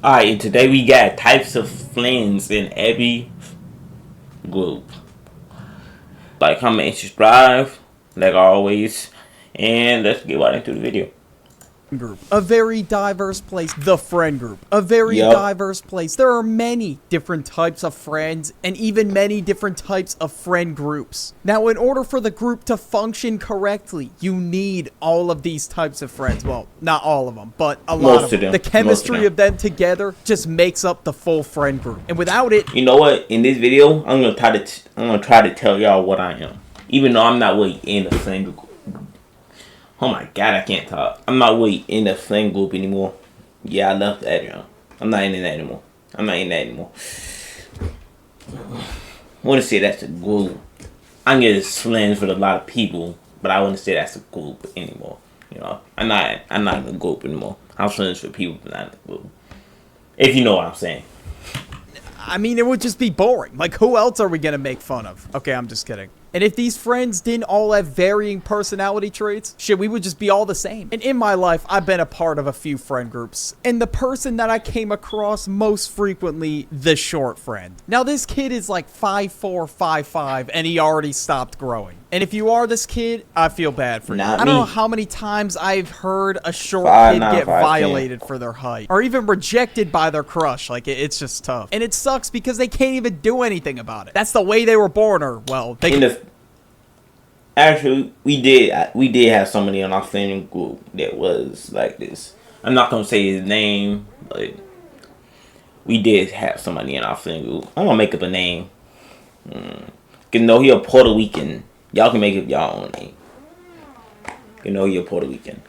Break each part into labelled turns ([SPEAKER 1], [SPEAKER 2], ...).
[SPEAKER 1] Alright, and today we got types of friends in every group. Like, comment, and subscribe, like always. And let's get right into the video.
[SPEAKER 2] Group, a very diverse place. The friend group, a very diverse place. There are many different types of friends and even many different types of friend groups. Now, in order for the group to function correctly, you need all of these types of friends. Well, not all of them, but a lot of them. The chemistry of them together just makes up the full friend group. And without it,
[SPEAKER 1] you know what? In this video, I'm gonna try to tell y'all what I am, even though I'm not really in the friend group. Oh my god, I can't talk. I'm not really in the friend group anymore. Yeah, I left that, y'all. I'm not in that anymore. I wouldn't say that's a group. I'm just friends with a lot of people, but I wouldn't say that's a group anymore. You know, I'm not in a group anymore. I'm friends with people, but not in a group. If you know what I'm saying.
[SPEAKER 2] I mean, it would just be boring. Like, who else are we gonna make fun of? Okay, I'm just kidding. And if these friends didn't all have varying personality traits, shit, we would just be all the same. And in my life, I've been a part of a few friend groups. And the person that I came across most frequently, the short friend. Now, this kid is like 5'4", 5'5", and he already stopped growing. And if you are this kid, I feel bad for you. I don't know how many times I've heard a short kid get violated for their height. Or even rejected by their crush. Like, it's just tough. And it sucks because they can't even do anything about it. That's the way they were born, or, well, they...
[SPEAKER 1] Actually, we did have somebody on our friend group that was like this. I'm not gonna say his name, but we did have somebody in our friend group. I'm gonna make up a name. You know, he a Puerto Rican. Y'all can make up y'all own name. You know, he a Puerto Rican.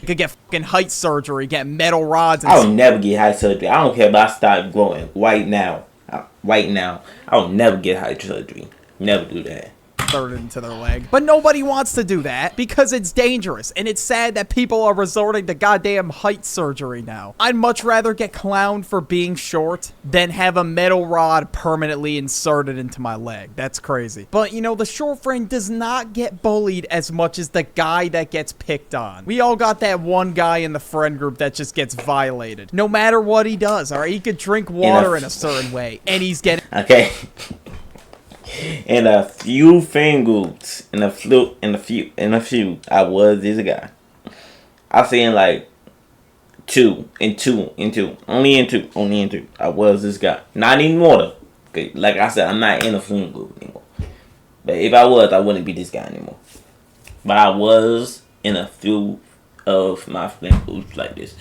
[SPEAKER 2] You could get fucking height surgery, get metal rods. And
[SPEAKER 1] I would never get height surgery. I don't care if I start growing right now. Right now, I would never get height surgery. Never do that.
[SPEAKER 2] Into their leg. But nobody wants to do that because it's dangerous, and it's sad that people are resorting to goddamn height surgery now. I'd much rather get clowned for being short than have a metal rod permanently inserted into my leg. That's crazy. But you know, the short friend does not get bullied as much as the guy that gets picked on. We all got that one guy in the friend group that just gets violated. No matter what he does, alright? He could drink water in a certain way, and he's getting...
[SPEAKER 1] Okay. In a few friend groups, in a few, I was this guy. I say in like two, only in two. I was this guy. Not anymore though. Okay, like I said, I'm not in a friend group anymore. But if I was, I wouldn't be this guy anymore. But I was in a few of my friend groups like this.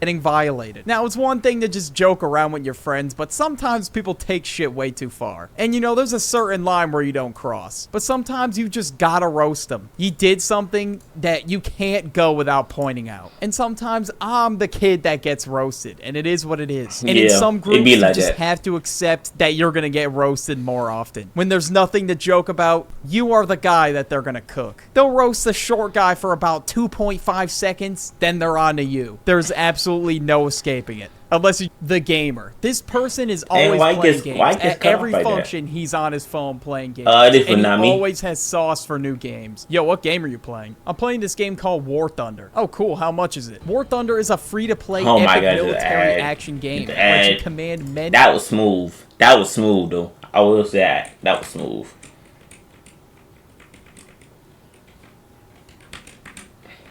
[SPEAKER 2] Getting violated. Now, it's one thing to just joke around with your friends, but sometimes people take shit way too far. And you know, there's a certain line where you don't cross. But sometimes you just gotta roast them. You did something that you can't go without pointing out. And sometimes I'm the kid that gets roasted, and it is what it is. And in some groups, you just have to accept that you're gonna get roasted more often. When there's nothing to joke about, you are the guy that they're gonna cook. They'll roast the short guy for about 2.5 seconds, then they're on to you. There's absolutely no escaping it. Unless you're the gamer. This person is always playing games. At every function, he's on his phone playing games. And he always has sauce for new games. Yo, what game are you playing? I'm playing this game called War Thunder. Oh, cool. How much is it? War Thunder is a free-to-play epic military action game that lets you command men.
[SPEAKER 1] That was smooth. That was smooth, though. I will say that was smooth.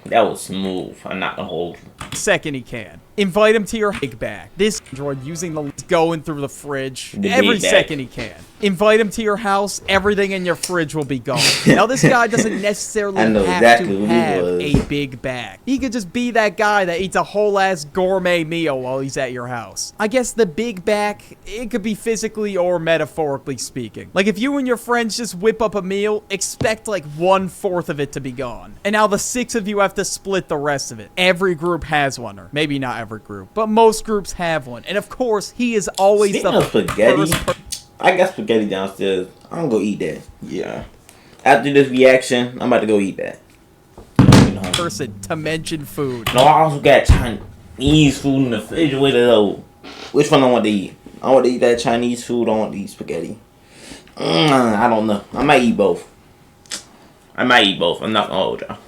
[SPEAKER 1] That was smooth. I'm not gonna hold you.
[SPEAKER 2] Second he can. Invite him to your big bag. This android using the going through the fridge every second he can. Invite him to your house. Everything in your fridge will be gone. Now this guy doesn't necessarily have to have a big bag. He could just be that guy that eats a whole ass gourmet meal while he's at your house. I guess the big bag, it could be physically or metaphorically speaking. Like if you and your friends just whip up a meal, expect like 1/4 of it to be gone. And now the 6 of you have to split the rest of it. Every group has one, or maybe not every group, but most groups have one. And of course, he is always the
[SPEAKER 1] spaghetti. I got spaghetti downstairs. I'm gonna go eat that. Yeah. After this reaction, I'm about to go eat that.
[SPEAKER 2] Person to mention food.
[SPEAKER 1] No, I also got Chinese food in the refrigerator though. Which one I want to eat? I want to eat that Chinese food. I want to eat spaghetti. I don't know. I might eat both. I'm not gonna hold y'all.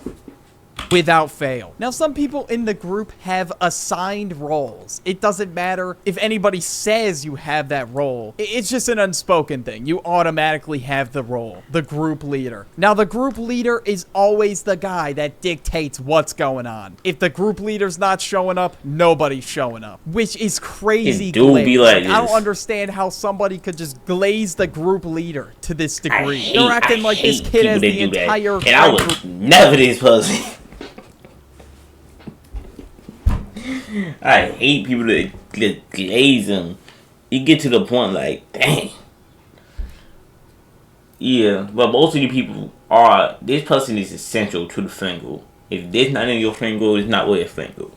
[SPEAKER 2] without fail. Now, some people in the group have assigned roles. It doesn't matter if anybody says you have that role. It's just an unspoken thing. You automatically have the role, the group leader. Now, the group leader is always the guy that dictates what's going on. If the group leader's not showing up, nobody's showing up, which is crazy.
[SPEAKER 1] It do be like this.
[SPEAKER 2] I don't understand how somebody could just glaze the group leader to this degree. They're acting like this kid has the entire
[SPEAKER 1] and I was never this person. I hate people that glaze them. You get to the point like, dang. Yeah, but most of the people are, this person is essential to the friend group. If this not in your friend group, it's not with your friend group.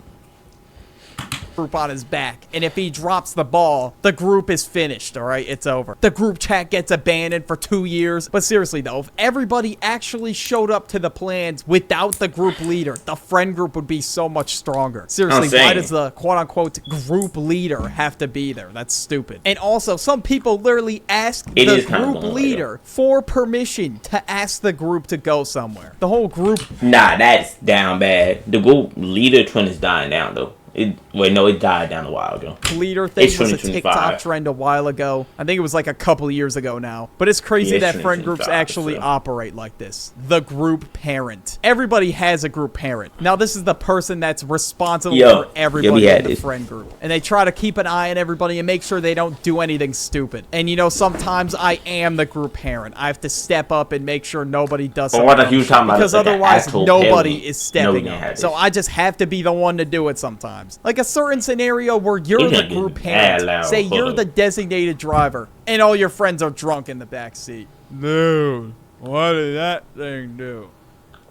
[SPEAKER 2] Group on his back, and if he drops the ball, the group is finished. All right, it's over. The group chat gets abandoned for 2 years. But seriously though, if everybody actually showed up to the plans without the group leader, the friend group would be so much stronger. Seriously, why does the quote-unquote group leader have to be there? That's stupid. And also, some people literally ask the group leader for permission to ask the group to go somewhere. The whole group.
[SPEAKER 1] Nah, that's down bad. The group leader trend is dying down though. It died down a while ago.
[SPEAKER 2] Leader thing was a TikTok trend a while ago. I think it was like a couple years ago now. But it's crazy that friend groups actually operate like this. The group parent. Everybody has a group parent. Now this is the person that's responsible for everybody in the friend group. And they try to keep an eye on everybody and make sure they don't do anything stupid. And you know, sometimes I am the group parent. I have to step up and make sure nobody does something because otherwise nobody is stepping up. So I just have to be the one to do it sometimes. Like a certain scenario where you're the group parent. Say you're the designated driver and all your friends are drunk in the back seat. Dude, what did that thing do?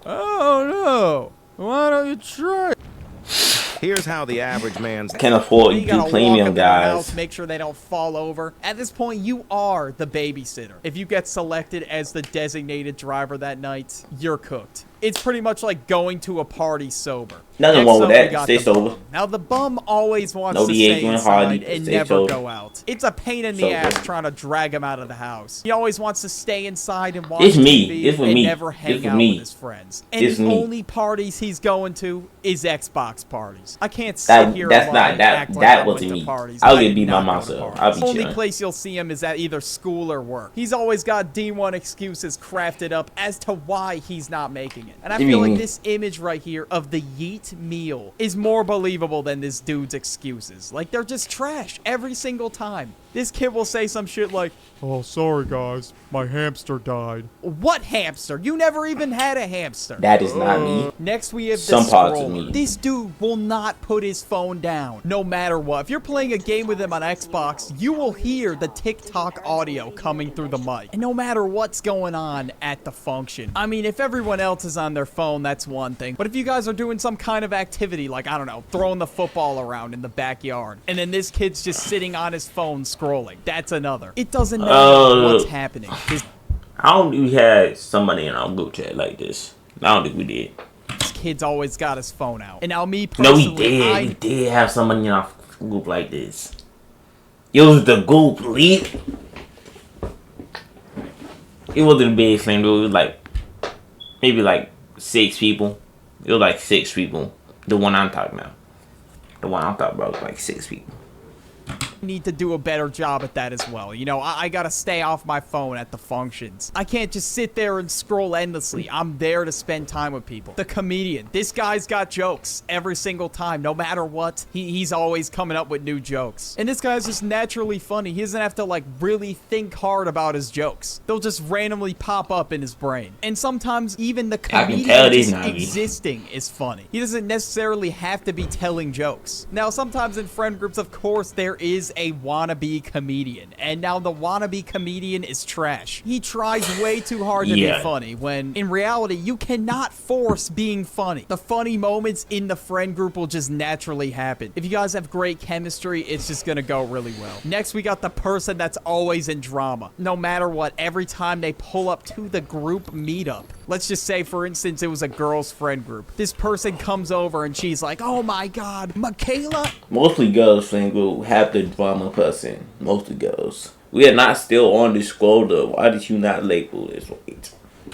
[SPEAKER 2] Oh no. Why don't you try?
[SPEAKER 3] Here's how the average man's
[SPEAKER 1] can afford to do premium, guys.
[SPEAKER 2] Make sure they don't fall over. At this point, you are the babysitter. If you get selected as the designated driver that night, you're cooked. It's pretty much like going to a party sober.
[SPEAKER 1] Nothing wrong with that. Stay sober.
[SPEAKER 2] Now, the bum always wants to stay inside and never go out. It's a pain in the ass trying to drag him out of the house. He always wants to stay inside and watch TV and never hang out with his friends. And the only parties he's going to is Xbox parties. I can't sit here and act like I went to parties.
[SPEAKER 1] I'll get beat by myself.
[SPEAKER 2] The only place you'll see him is at either school or work. He's always got D1 excuses crafted up as to why he's not making it. And I feel like this image right here of the Yeet meal is more believable than this dude's excuses. Like, they're just trash every single time. This kid will say some shit like, "Oh, sorry guys, my hamster died." What hamster? You never even had a hamster.
[SPEAKER 1] That is not me.
[SPEAKER 2] Next we have the scroller. This dude will not put his phone down, no matter what. If you're playing a game with him on Xbox, you will hear the TikTok audio coming through the mic. And no matter what's going on at the function. I mean, if everyone else is on their phone, that's one thing. But if you guys are doing some kind of activity, like, I don't know, throwing the football around in the backyard, and then this kid's just sitting on his phone scrolling, that's another. It doesn't know what's happening.
[SPEAKER 1] I don't think we had somebody in our group chat like this. I don't think we did.
[SPEAKER 2] This kid's always got his phone out. And now me personally,
[SPEAKER 1] no, we did. We did have somebody in our group like this. It was the group lead. It wasn't a big thing, though. It was like maybe like 6 people. It was like 6 people. The one I'm talking about. The one I'm talking about was like 6 people.
[SPEAKER 2] Need to do a better job at that as well. You know, I gotta stay off my phone at the functions. I can't just sit there and scroll endlessly. I'm there to spend time with people. The comedian. This guy's got jokes every single time. No matter what, he's always coming up with new jokes. And this guy's just naturally funny. He doesn't have to, like, really think hard about his jokes. They'll just randomly pop up in his brain. And sometimes even the comedian just existing is funny. He doesn't necessarily have to be telling jokes. Now, sometimes in friend groups, of course, there is a wannabe comedian, and now the wannabe comedian is trash. He tries way too hard to be funny, when in reality you cannot force being funny. The funny moments in the friend group will just naturally happen. If you guys have great chemistry, it's just gonna go really well. Next, we got the person that's always in drama. No matter what, every time they pull up to the group meetup, let's just say, for instance, it was a girls' friend group. This person comes over and she's like, "Oh my god, Michaela."
[SPEAKER 1] Mostly girls' friend group have the drama person. Mostly girls. We are not still on the scroller. Why did you not label this right?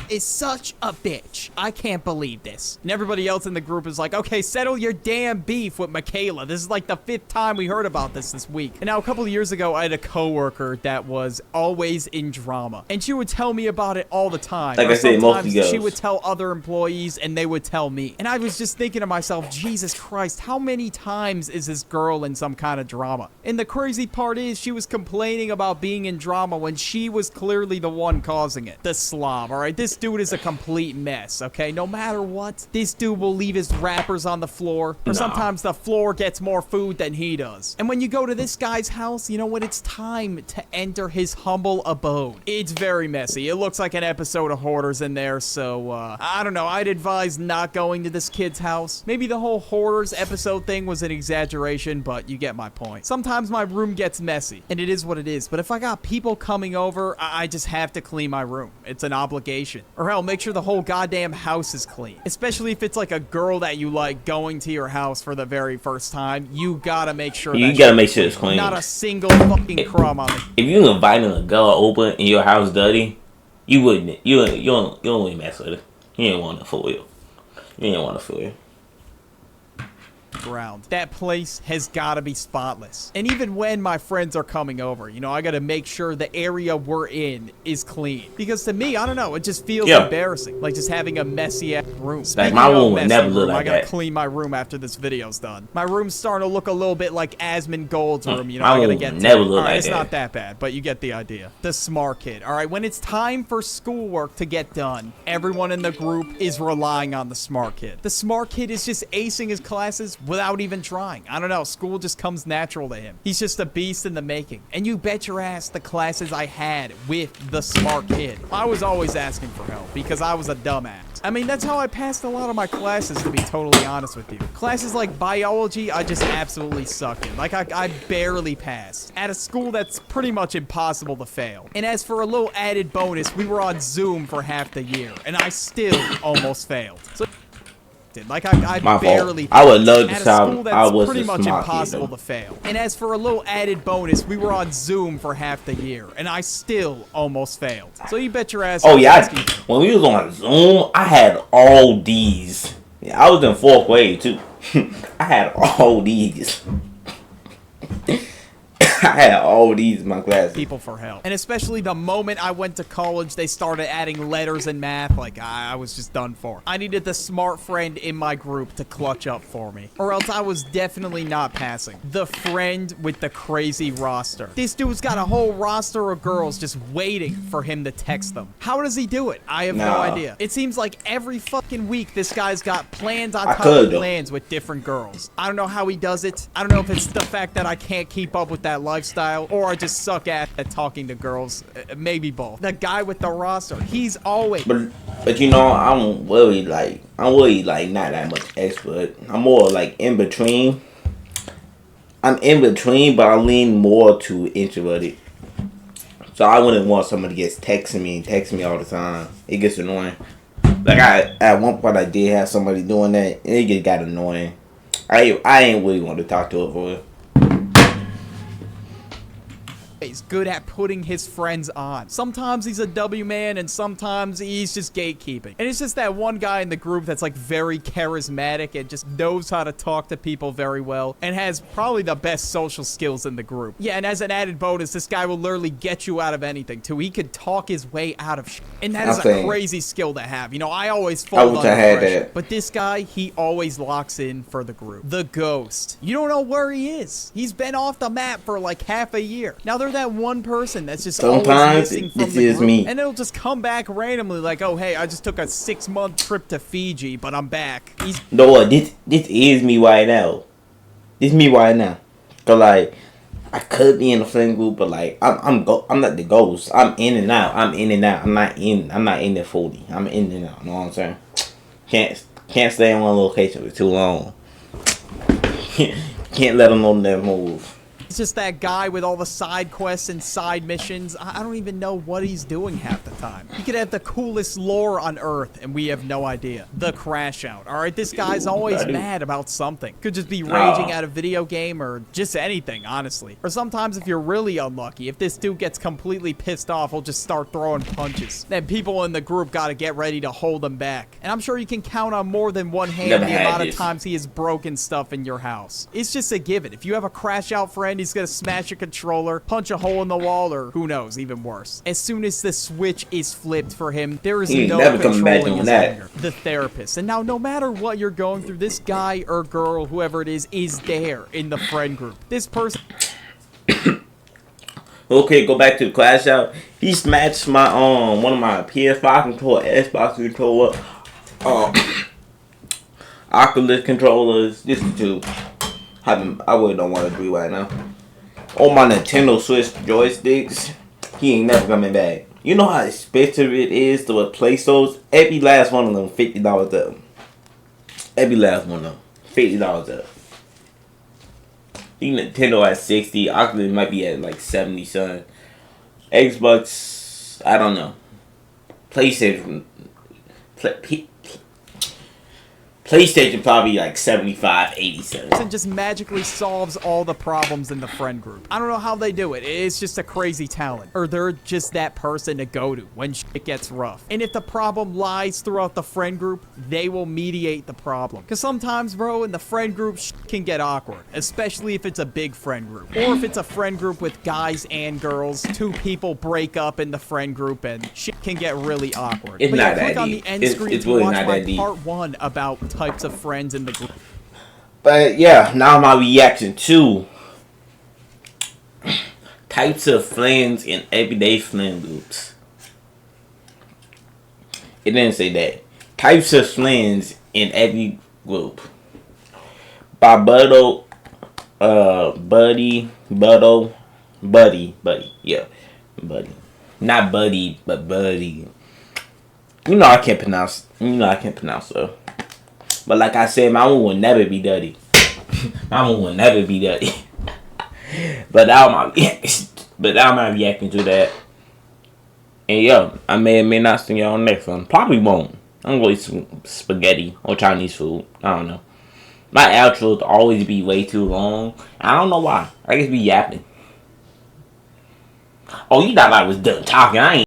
[SPEAKER 2] is such a bitch. I can't believe this. And everybody else in the group is like, okay, settle your damn beef with Michaela. This is like the 5th time we heard about this week. And now a couple of years ago, I had a coworker that was always in drama. And she would tell me about it all the time.
[SPEAKER 1] Like I said, mostly girls.
[SPEAKER 2] She would tell other employees and they would tell me. And I was just thinking to myself, Jesus Christ, how many times is this girl in some kind of drama? And the crazy part is she was complaining about being in drama when she was clearly the one causing it. The slob, all right? This dude is a complete mess, okay? No matter what, this dude will leave his wrappers on the floor. Or sometimes the floor gets more food than he does. And when you go to this guy's house, you know what? It's time to enter his humble abode. It's very messy. It looks like an episode of Hoarders in there, so, I don't know. I'd advise not going to this kid's house. Maybe the whole Hoarders episode thing was an exaggeration, but you get my point. Sometimes my room gets messy, and it is what it is. But if I got people coming over, I just have to clean my room. It's an obligation. Or hell, make sure the whole goddamn house is clean. Especially if it's like a girl that you like going to your house for the very first time. You gotta make sure
[SPEAKER 1] you gotta make sure it's clean.
[SPEAKER 2] Not a single fucking crumb on it.
[SPEAKER 1] If you inviting a girl over and your house dirty, you wouldn't. You don't even mess with her. You ain't want to fool you. You ain't want to fool you.
[SPEAKER 2] Ground. That place has got to be spotless. And even when my friends are coming over, you know, I got to make sure the area we're in is clean. Because to me, I don't know, it just feels embarrassing. Like just having a messy ass room.
[SPEAKER 1] Like my room would never look like that.
[SPEAKER 2] I got to clean my room after this video's done. My room's starting to look a little bit like Asmongold's room. You know, I got to get
[SPEAKER 1] never look like that.
[SPEAKER 2] It's not that bad, but you get the idea. The smart kid. All right, when it's time for schoolwork to get done, everyone in the group is relying on the smart kid. The smart kid is just acing his classes without even trying. I don't know. School just comes natural to him. He's just a beast in the making. And you bet your ass the classes I had with the smart kid, I was always asking for help because I was a dumbass. I mean, that's how I passed a lot of my classes, to be totally honest with you. Classes like biology, I just absolutely sucked in. Like, I barely passed. At a school that's pretty much impossible to fail. And as for a little added bonus, we were on Zoom for half the year, and I still almost failed. So like I barely.
[SPEAKER 1] I would love to
[SPEAKER 2] at a school that's
[SPEAKER 1] I was
[SPEAKER 2] pretty much impossible to fail. And as for a little added bonus, we were on Zoom for half the year, and I still almost failed. So you bet your ass.
[SPEAKER 1] Oh yeah, when we was on Zoom, I had all D's. Yeah, I was in 4th grade too. I had all D's. I had all these in my classes.
[SPEAKER 2] People for help. And especially the moment I went to college, they started adding letters and math. Like, I was just done for. I needed the smart friend in my group to clutch up for me. Or else I was definitely not passing. The friend with the crazy roster. This dude's got a whole roster of girls just waiting for him to text them. How does he do it? I have no idea. It seems like every fucking week this guy's got plans on top of plans with different girls. I don't know how he does it. I don't know if it's the fact that I can't keep up with that lifestyle, or I just suck at talking to girls. Maybe both. The guy with the roster, he's always.
[SPEAKER 1] But you know, I'm really like not that much expert. I'm more like in between. I'm in between, but I lean more to introverted. So I wouldn't want somebody to get texting me all the time. It gets annoying. Like at one point I did have somebody doing that, and it got annoying. I ain't really want to talk to her for it.
[SPEAKER 2] He's good at putting his friends on. Sometimes he's a W man and sometimes he's just gatekeeping. And it's just that one guy in the group that's like very charismatic and just knows how to talk to people very well and has probably the best social skills in the group. Yeah, and as an added bonus, this guy will literally get you out of anything too. He could talk his way out of shit. And that is a crazy skill to have. You know, I always fall under pressure. But this guy, he always locks in for the group. The Ghost. You don't know where he is. He's been off the map for like half a year. Now there's that one person that's just always missing from the group, me. And it'll just come back randomly like, oh hey, I just took a 6-month trip to Fiji, but I'm back.
[SPEAKER 1] No, this is me right now. This is me right now. Cause like I could be in a friend group, but like I'm not the ghost. I'm in and out. I'm not in there fully. I'm in and out. You know what I'm saying? Can't stay in one location for too long. Can't let them know that move.
[SPEAKER 2] It's just that guy with all the side quests and side missions. I don't even know what he's doing half the time. time. He could have the coolest lore on Earth, and we have no idea. The Crash Out. All right, this guy's always mad about something. Could just be raging at a video game or just anything, honestly. Or sometimes if you're really unlucky, if this dude gets completely pissed off, he'll just start throwing punches. Then people in the group gotta get ready to hold him back. And I'm sure you can count on more than one hand the amount of times he has broken stuff in your house. It's just a given. If you have a Crash Out friend, he's gonna smash a controller, punch a hole in the wall, or who knows, even worse. As soon as the switch is flipped for him, there is no controlling his anger. The therapist. And now, no matter what you're going through, this guy or girl, whoever it is there in the friend group. This person...
[SPEAKER 1] Okay, go back to the Crash Out. He smashed my one of my PS5 controller, Xbox controller, Oculus controllers. This is two. I really don't want to do right now. On my Nintendo Switch joysticks, he ain't never coming back. You know how expensive it is to replace those? Every last one of them, $50 up. Every last one of them, $50 up. Nintendo at 60, Oculus might be at like 70 son. Xbox, I don't know. PlayStation probably like 75, 80 cents.
[SPEAKER 2] And just magically solves all the problems in the friend group. I don't know how they do it. It's just a crazy talent. Or they're just that person to go to when shit gets rough. And if the problem lies throughout the friend group, they will mediate the problem. Because sometimes, bro, in the friend group, shit can get awkward. Especially if it's a big friend group. Or if it's a friend group with guys and girls. Two people break up in the friend group and shit can get really awkward.
[SPEAKER 1] It's not that
[SPEAKER 2] click on
[SPEAKER 1] deep.
[SPEAKER 2] the end screen
[SPEAKER 1] It's
[SPEAKER 2] to
[SPEAKER 1] really
[SPEAKER 2] watch
[SPEAKER 1] not
[SPEAKER 2] my
[SPEAKER 1] that deep.
[SPEAKER 2] part 1 about types of friends in the group.
[SPEAKER 1] But yeah, now my reaction to types of friends in everyday friend groups. It didn't say that. Types of friends in every group. By Buddy, yeah, Buddy. Not Buddy, but Buddy. You know I can't pronounce her. But like I said, my one will never be dirty. My one will never be dirty. But now my reacting to that. And yo, I may or may not see y'all next one. Probably won't. I'm gonna eat some spaghetti or Chinese food. I don't know. My outros always be way too long. I don't know why. I just be yapping. Oh, you thought I was done talking. I ain't.